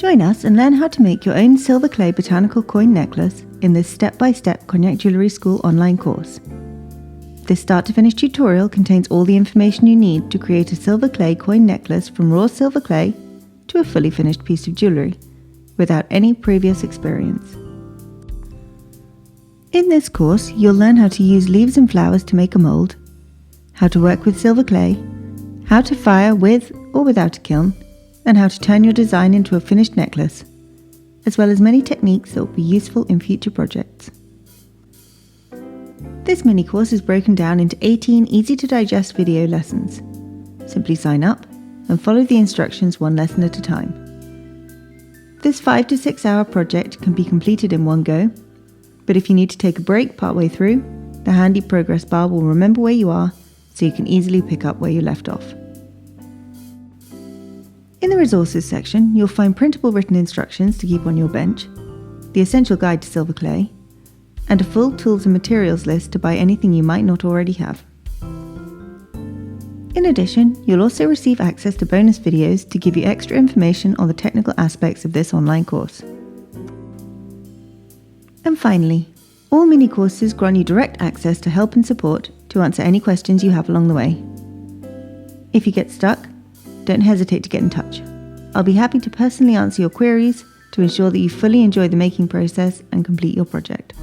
Join us and learn how to make your own silver clay botanical coin necklace in this step-by-step Cognac Jewellery School online course. This start-to-finish tutorial contains all the information you need to create a silver clay coin necklace from raw silver clay to a fully finished piece of jewellery, without any previous experience. In this course, you'll learn how to use leaves and flowers to make a mould, how to work with silver clay, how to fire with or without a kiln, and how to turn your design into a finished necklace, as well as many techniques that will be useful in future projects. This mini course is broken down into 18 easy-to-digest video lessons. Simply sign up and follow the instructions one lesson at a time. This 5 to 6 hour project can be completed in one go, but if you need to take a break partway through, the handy progress bar will remember where you are so you can easily pick up where you left off. In the resources section, you'll find printable written instructions to keep on your bench, the essential guide to silver clay, and a full tools and materials list to buy anything you might not already have. In addition, you'll also receive access to bonus videos to give you extra information on the technical aspects of this online course. And finally, all mini courses grant you direct access to help and support to answer any questions you have along the way. If you get stuck, don't hesitate to get in touch. I'll be happy to personally answer your queries to ensure that you fully enjoy the making process and complete your project.